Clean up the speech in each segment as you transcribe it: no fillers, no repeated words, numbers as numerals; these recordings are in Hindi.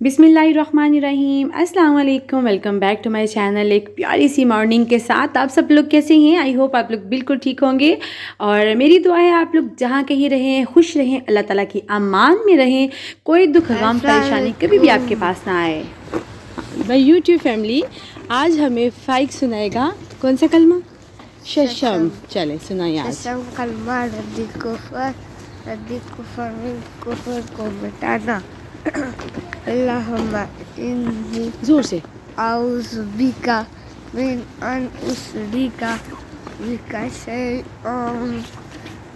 बिस्मिल्लाहिर्रहमानिर्रहीम, अस्सलाम वालेकुम। Welcome back to my channel. एक प्यारी सी मॉर्निंग के साथ आप सब लोग कैसे हैं? आई होप आप लोग बिल्कुल ठीक होंगे और मेरी दुआ है आप लोग जहाँ कहीं रहें खुश रहें, अल्लाह ताला की अमान में रहें, कोई दुख गम परेशानी कभी भी आपके पास ना आए। भाई यूट्यूब फैमिली आज हमें फ़ाइक सुनाएगा। कौन सा कलमा? शशम। चले सुनाइए आज। शशम कलमा रद्दी कुफर मिन कुफर को मिटाना। अल्लाहुम्मा इन्नी ज़ोर से आउज़ु बिका मिन अन उश्रिका बिका शैअन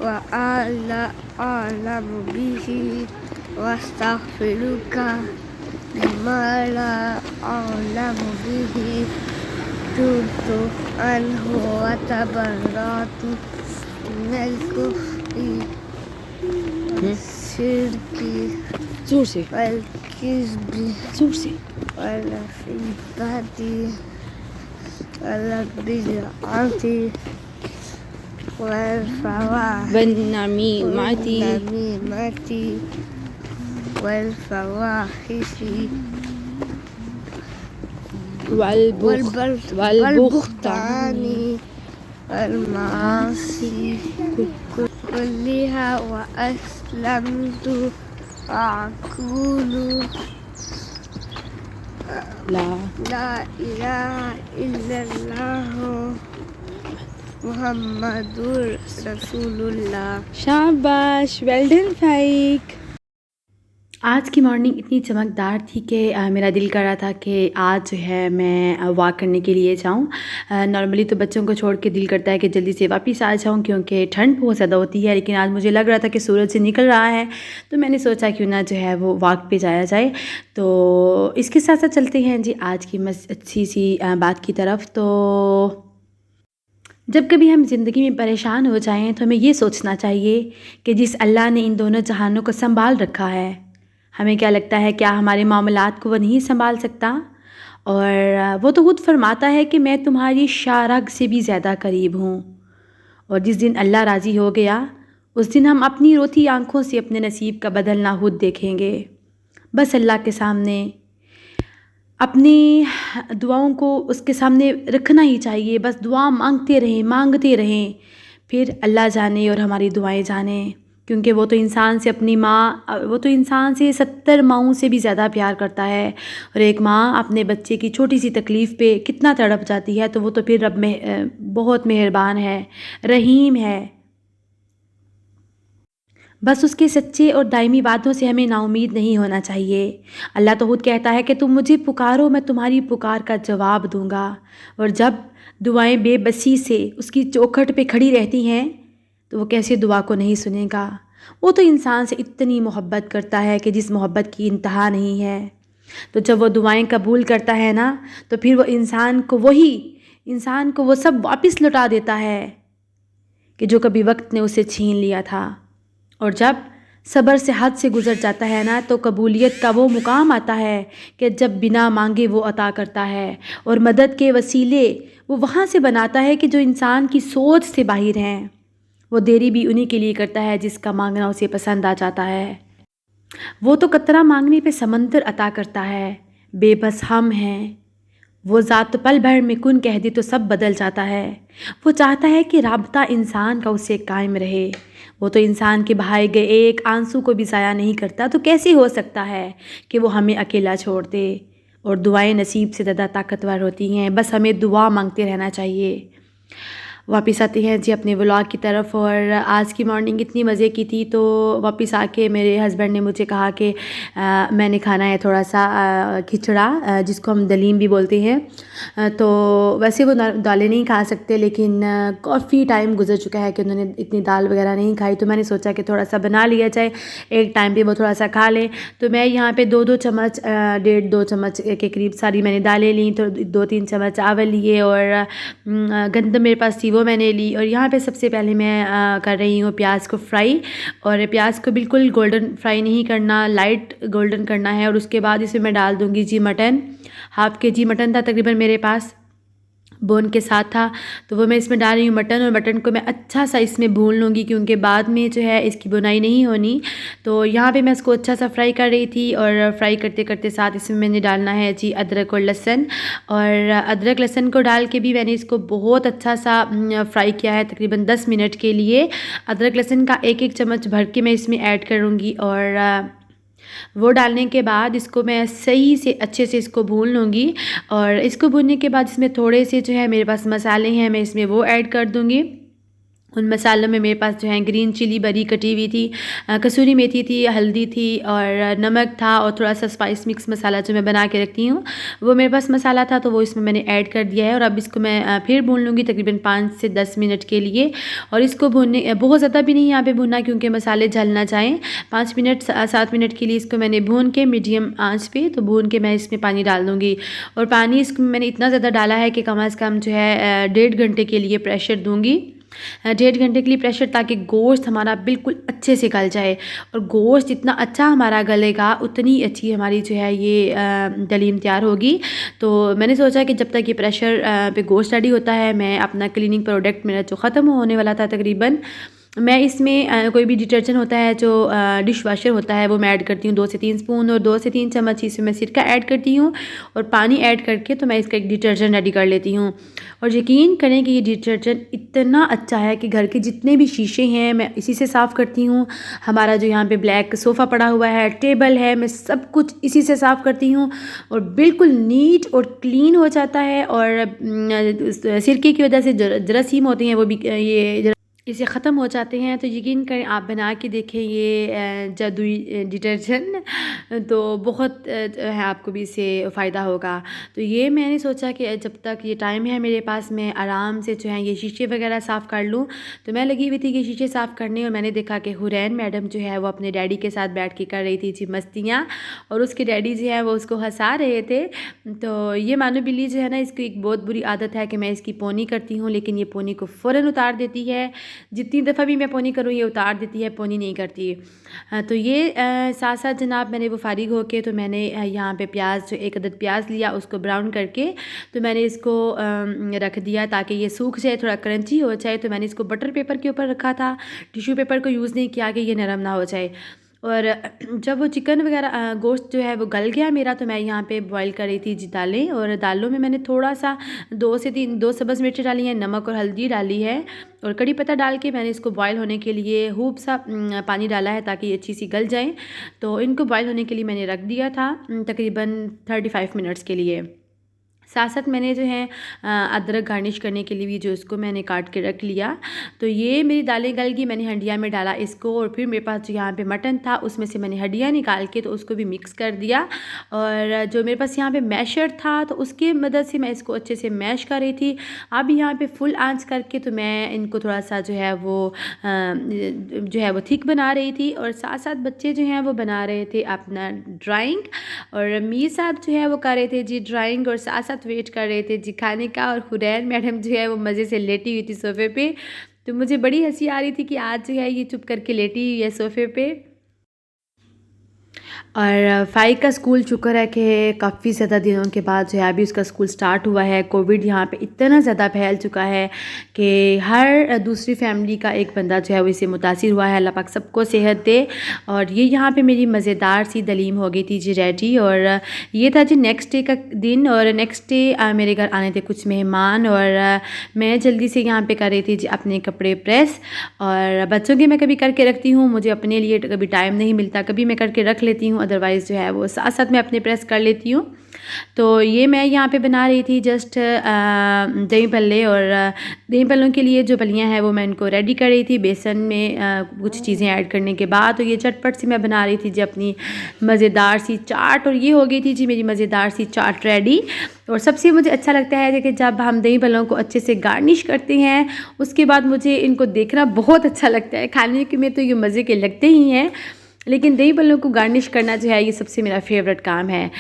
व अला अअलमु बिही वस्तगफिरुका लिमा ला अअलमु बिही तुबतु अन्हु व तबर्रअतु मिनल कुफ्रि शिरकी ज़ोर से वल-किज़्बि ज़ोर से वल-ग़ीबति वल-बिदअति वन्नमीमति वल-फ़वाहिशि वल-बुख्तानि वल-मआसि कुल्लिहा व अस्लमतु अक़ूलु ला ला इलाहा इल्लल्लाहु मुहम्मदुर रसूलुल्लाह। शाबाश, वेल डन फ़ाइक। आज की मॉर्निंग इतनी चमकदार थी कि मेरा दिल कर रहा था कि आज जो है मैं वॉक करने के लिए जाऊँ। नॉर्मली तो बच्चों को छोड़ के दिल करता है कि जल्दी से वापस आ जाऊँ क्योंकि ठंड बहुत ज़्यादा होती है, लेकिन आज मुझे लग रहा था कि सूरज से निकल रहा है तो मैंने सोचा क्यों ना जो है वो वॉक पे जाया जाए। तो इसके साथ साथ चलते हैं जी आज की अच्छी सी बात की तरफ। तो जब कभी हम ज़िंदगी में परेशान हो जाएं तो हमें ये सोचना चाहिए कि जिस अल्लाह ने इन दोनों जहानों को संभाल रखा है, हमें क्या लगता है क्या हमारे मामलात को वो नहीं संभाल सकता? और वो तो खुद फरमाता है कि मैं तुम्हारी शारग से भी ज़्यादा करीब हूँ। और जिस दिन अल्लाह राज़ी हो गया उस दिन हम अपनी रोती आँखों से अपने नसीब का बदलना खुद देखेंगे। बस अल्लाह के सामने अपनी दुआओं को उसके सामने रखना ही चाहिए। बस दुआ मांगते रहें, फिर अल्लाह जाने और हमारी दुआएं जाने, क्योंकि वो तो इंसान से अपनी माँ, वो तो इंसान से 70 माँओं से भी ज़्यादा प्यार करता है। और एक माँ अपने बच्चे की छोटी सी तकलीफ़ पे कितना तड़प जाती है, तो वो तो फिर रब में बहुत मेहरबान है, रहीम है। बस उसके सच्चे और दायमी वादों से हमें नाउमीद नहीं होना चाहिए। अल्लाह तो खुद कहता है कि तुम मुझे पुकारो, मैं तुम्हारी पुकार का जवाब दूंगा। और जब दुआएं बेबसी से उसकी चौखट पे खड़ी रहती हैं तो वो कैसे दुआ को नहीं सुनेगा? वो तो इंसान से इतनी मोहब्बत करता है कि जिस मोहब्बत की इंतहा नहीं है। तो जब वो दुआएं कबूल करता है ना, तो फिर वो इंसान को वो सब वापस लौटा देता है कि जो कभी वक्त ने उसे छीन लिया था। और जब सब्र से हद से गुज़र जाता है ना, तो कबूलियत का वो मुकाम आता है कि जब बिना मांगे वो अता करता है। और मदद के वसीले वो वहाँ से बनाता है कि जो इंसान की सोच से बाहर हैं। वो देरी भी उन्हीं के लिए करता है जिसका मांगना उसे पसंद आ जाता है। वो तो कतरा मांगने पे समंदर अता करता है। बेबस हम हैं, वो ज़ात तो पल भर में कुन कह दे तो सब बदल जाता है। वो चाहता है कि राब्ता इंसान का उससे कायम रहे। वो तो इंसान के बहाए गए एक आंसू को भी ज़ाया नहीं करता, तो कैसे हो सकता है कि वो हमें अकेला छोड़ दे? और दुआएं नसीब से ज़्यादा ताकतवर होती हैं। बस हमें दुआ मांगते रहना चाहिए। वापस आते हैं जी अपने व्लॉग की तरफ। और आज की मॉर्निंग इतनी मज़े की थी, तो वापस आके मेरे हस्बैंड ने मुझे कहा कि मैंने खाना है थोड़ा सा खिचड़ा, जिसको हम दलीम भी बोलते हैं। तो वैसे वो दालें नहीं खा सकते, लेकिन काफ़ी टाइम गुजर चुका है कि उन्होंने इतनी दाल वगैरह नहीं खाई, तो मैंने सोचा कि थोड़ा सा बना लिया जाए, एक टाइम पे वो थोड़ा सा खा लें। तो मैं यहाँ पे 2-2 चम्मच 1.5-2 चम्मच के करीब सारी मैंने दालें ली, तो 2-3 चम्मच चावल लिए और गंदम मेरे पास थी वो मैंने ली। और यहाँ पे सबसे पहले मैं कर रही हूँ प्याज को फ्राई। और प्याज को बिल्कुल गोल्डन फ्राई नहीं करना, लाइट गोल्डन करना है। और उसके बाद इसमें मैं डाल दूँगी जी मटन। हाफ़ के जी मटन था तकरीबन मेरे पास, बोन के साथ था, तो वो मैं इसमें डाल रही हूँ मटन, और मटन को मैं अच्छा सा इसमें भून लूँगी क्योंकि बाद में जो है इसकी बुनाई नहीं होनी। तो यहाँ पे मैं इसको अच्छा सा फ्राई कर रही थी, और फ्राई करते करते साथ इसमें मैंने डालना है जी अदरक और लहसुन, और अदरक लहसुन को डाल के भी मैंने इसको बहुत अच्छा सा फ्राई किया है तकरीबन 10 मिनट के लिए। अदरक लहसुन का एक एक चम्मच भर के मैं इसमें ऐड करूँगी, और वो डालने के बाद इसको मैं सही से अच्छे से इसको भून लूँगी। और इसको भूनने के बाद इसमें थोड़े से जो है मेरे पास मसाले हैं, मैं इसमें वो ऐड कर दूँगी। उन मसालों में मेरे पास जो है ग्रीन चिली बरी कटी हुई थी, कसूरी मेथी थी, हल्दी थी, और नमक था, और थोड़ा सा स्पाइस मिक्स मसाला जो मैं बना के रखती हूँ वो मेरे पास मसाला था, तो वो इसमें मैंने ऐड कर दिया है। और अब इसको मैं फिर भून लूँगी तकरीबन 5 से 10 मिनट के लिए। और इसको भूनने बहुत ज़्यादा भी नहीं यहाँ पे भूनना क्योंकि मसाले जल ना जाएँ। 5 मिनट 7 मिनट के लिए इसको मैंने भून के मीडियम आँच पे तो भून के मैं इसमें पानी डाल दूँगी। और पानी इसमें मैंने इतना ज़्यादा डाला है कि कम से कम जो है 1.5 घंटे के लिए प्रेशर दूँगी, 1.5 घंटे के लिए प्रेशर, ताकि गोश्त हमारा बिल्कुल अच्छे से गल जाए। और गोश्त जितना अच्छा हमारा गलेगा उतनी अच्छी हमारी जो है ये दलीम तैयार होगी। तो मैंने सोचा कि जब तक ये प्रेशर पे गोश्त रेडी होता है, मैं अपना क्लीनिंग प्रोडक्ट मेरा जो ख़त्म होने वाला था तकरीबन, मैं इसमें कोई भी डिटर्जेंट होता है जो डिश वॉशर होता है वो मैं ऐड करती हूँ 2 से 3 स्पून, और 2 से 3 चम्मच इसमें मैं सिरका ऐड करती हूँ, और पानी ऐड करके तो मैं इसका एक डिटर्जेंट रेडी कर लेती हूँ। और यकीन करें कि ये डिटर्जेंट इतना अच्छा है कि घर के जितने भी शीशे हैं मैं इसी से साफ़ करती हूँ। हमारा जो यहाँ पे ब्लैक सोफ़ा पड़ा हुआ है, टेबल है, मैं सब कुछ इसी से साफ़ करती हूँ, और बिल्कुल नीट और क्लीन हो जाता है। और सिरके की वजह से जरासीम होते हैं वो भी ये इसे ख़त्म हो जाते हैं। तो यकीन करें आप बना के देखें ये जादुई डिटर्जेंट, तो बहुत है आपको भी इससे फ़ायदा होगा। तो ये मैंने सोचा कि जब तक ये टाइम है मेरे पास, मैं आराम से जो है ये शीशे वगैरह साफ़ कर लूँ। तो मैं लगी हुई थी कि शीशे साफ़ करने, और मैंने देखा कि हुरैन मैडम जो है वो अपने डैडी के साथ बैठ के कर रही थी जी मस्तियाँ, और उसके डैडी जो है वो उसको हंसा रहे थे। तो ये मानो बिल्ली जो है ना, इसकी एक बहुत बुरी आदत है कि मैं इसकी पोनी करती हूँ, लेकिन ये पोनी को फ़ौरन उतार देती है। जितनी दफ़ा भी मैं पोनी करूँ ये उतार देती है, पोनी नहीं करती। तो ये साथ साथ जनाब मैंने वो फारिग होके, तो मैंने यहाँ पे प्याज जो 1 अदद प्याज लिया उसको ब्राउन करके तो मैंने इसको रख दिया ताकि ये सूख जाए, थोड़ा क्रंची हो जाए। तो मैंने इसको बटर पेपर के ऊपर रखा था, टिश्यू पेपर को यूज़ नहीं किया कि ये नरम ना हो जाए। और जब वो चिकन वगैरह गोश्त जो है वो गल गया मेरा, तो मैं यहाँ पे बॉईल कर रही थी जी दालें, और दालों में मैंने थोड़ा सा 2 से 3 2 सब्ज़ मिर्ची डाली है, नमक और हल्दी डाली है, और कड़ी पत्ता डाल के मैंने इसको बॉईल होने के लिए खूब सा पानी डाला है ताकि ये अच्छी सी गल जाए। तो इनको बॉईल होने के लिए मैंने रख दिया था तकरीबन 35 मिनट्स के लिए। साथ साथ मैंने जो है अदरक गार्निश करने के लिए भी जो इसको मैंने काट के रख लिया। तो ये मेरी दालें गल गई, मैंने हंडिया में डाला इसको, और फिर मेरे पास जो यहाँ पे मटन था उसमें से मैंने हड्डियाँ निकाल के तो उसको भी मिक्स कर दिया। और जो मेरे पास यहाँ पे मैशर था तो उसकी मदद से मैं इसको अच्छे से मैश कर रही थी। अब यहाँ पे फुल आंच करके तो मैं इनको थोड़ा सा जो है वो थिक बना रही थी, और साथ साथ बच्चे जो हैं वो बना रहे थे अपना ड्राइंग, और मीर साहब जो है वो कर रहे थे जी ड्राइंग, और साथ साथ वेट कर रहे थे जी खाने का। और हुरैन मैडम जो है वो मज़े से लेटी हुई थी सोफ़े पे। तो मुझे बड़ी हंसी आ रही थी कि आज जो है ये चुप करके लेटी हुई है सोफ़े पे। और फ़ाई का स्कूल शुक्र है कि काफ़ी ज़्यादा दिनों के बाद जो है अभी उसका स्कूल स्टार्ट हुआ है। कोविड यहाँ पे इतना ज़्यादा फैल चुका है कि हर दूसरी फैमिली का एक बंदा जो है वो इससे मुतासिर हुआ है। अल्लाह पाक सबको सेहत दे। और ये यहाँ पे मेरी मज़ेदार सी दलीम हो गई थी जी रेडी। और ये था जी नेक्स्ट डे का दिन, और नेक्स्ट डे मेरे घर आने थे कुछ मेहमान, और मैं जल्दी से यहाँ पर कर रही थी जी अपने कपड़े प्रेस। और बच्चों के मैं कभी करके रखती हूँ, मुझे अपने लिए कभी टाइम नहीं मिलता, कभी मैं करके रख लेती हूँ, अदरवाइज़ जो है वो साथ साथ मैं अपने प्रेस कर लेती हूँ। तो ये मैं यहाँ पे बना रही थी जस्ट दही भल्ले, और दही भल्लों के लिए जो फलियाँ हैं वो मैं इनको रेडी कर रही थी बेसन में कुछ चीज़ें ऐड करने के बाद। तो ये झटपट से मैं बना रही थी जी अपनी मज़ेदार सी चाट, और ये हो गई थी जी मेरी मज़ेदार सी चाट रेडी। और सबसे मुझे अच्छा लगता है कि जब हम दही भल्लों को अच्छे से गार्निश करते हैं उसके बाद मुझे इनको देखना बहुत अच्छा लगता है। खाने के में तो ये मज़े के लगते ही हैं, लेकिन दही भल्लों को गार्निश करना जो है ये सबसे मेरा फेवरेट काम है।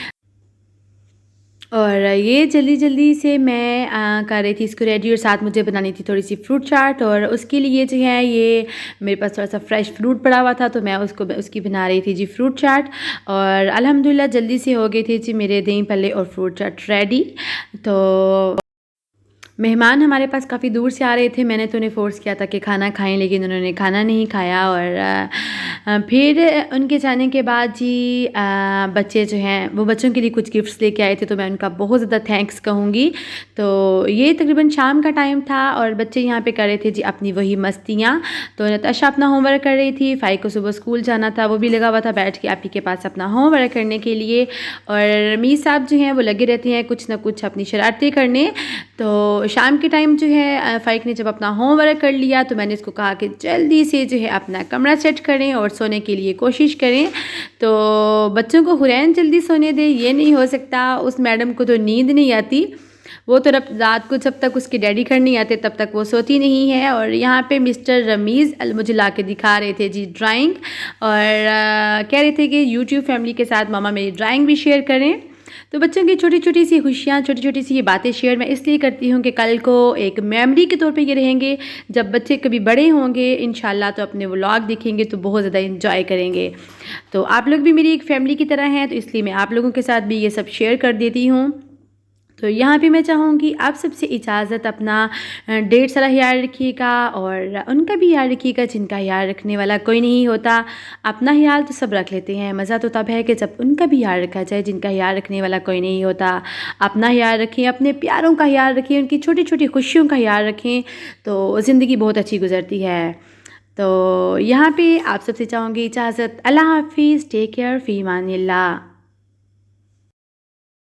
और ये जल्दी जल्दी से मैं कर रही थी इसको रेडी, और साथ मुझे बनानी थी थोड़ी सी फ्रूट चाट। और उसके लिए जो है ये मेरे पास थोड़ा सा फ्रेश फ्रूट पड़ा हुआ था, तो मैं उसकी बना रही थी जी फ्रूट चाट। और अल्हम्दुलिल्लाह जल्दी से हो गई थी जी मेरे दही भल्ले और फ्रूट चाट रेडी। तो मेहमान हमारे पास काफ़ी दूर से आ रहे थे। मैंने तो उन्हें फ़ोर्स किया था कि खाना खाएं, लेकिन उन्होंने खाना नहीं खाया। और फिर उनके जाने के बाद जी बच्चे जो हैं वो बच्चों के लिए कुछ गिफ्ट्स लेके आए थे, तो मैं उनका बहुत ज़्यादा थैंक्स कहूँगी। तो ये तकरीबन शाम का टाइम था और बच्चे यहाँ पे कर रहे थे जी अपनी वही मस्तियाँ। तो नताशा अपना होमवर्क कर रही थी, फ़ाई को सुबह स्कूल जाना था, वो भी लगा हुआ था बैठ के आपी के पास अपना होमवर्क करने के लिए। और मीर साहब जो हैं वो लगे रहते हैं कुछ ना कुछ अपनी शरारतें करने। तो शाम के टाइम जो है फ़ाइक ने जब अपना होमवर्क कर लिया तो मैंने इसको कहा कि जल्दी से जो है अपना कमरा सेट करें और सोने के लिए कोशिश करें। तो बच्चों को हुरैन जल्दी सोने दें, ये नहीं हो सकता। उस मैडम को तो नींद नहीं आती, वो तो रात को जब तक उसके डैडी घर नहीं आते तब तक वो सोती नहीं है। और यहाँ पे मिस्टर रमीज़ मुझे ला के दिखा रहे थे जी ड्राइंग, और कह रहे थे कि यूट्यूब फैमिली के साथ मामा मेरी ड्राइंग भी शेयर करें। तो बच्चों की छोटी छोटी सी खुशियाँ, छोटी छोटी सी ये बातें शेयर मैं इसलिए करती हूँ कि कल को एक मेमोरी के तौर पे ये रहेंगे। जब बच्चे कभी बड़े होंगे इंशाल्लाह तो अपने व्लॉग देखेंगे तो बहुत ज़्यादा इंजॉय करेंगे। तो आप लोग भी मेरी एक फ़ैमिली की तरह हैं, तो इसलिए मैं आप लोगों के साथ भी ये सब शेयर कर देती हूँ। तो यहाँ पे मैं चाहूँगी आप सबसे इजाज़त, अपना ढेर सारा ख्याल रखिएगा और उनका भी ख्याल रखिएगा जिनका ख्याल रखने वाला कोई नहीं होता। अपना ख्याल तो सब रख लेते हैं, मज़ा तो तब है कि जब उनका भी ख्याल रखा जाए जिनका ख्याल रखने वाला कोई नहीं होता। अपना ख्याल रखें, अपने प्यारों का ख्याल रखें, उनकी छोटी छोटी खुशियों का ख्याल रखें, तो ज़िंदगी बहुत अच्छी गुजरती है। तो यहाँ पे आप सबसे चाहूँगी इजाज़त। अल्लाह हाफिज़, टेक केयर, फ़ी अमानिल्लाह।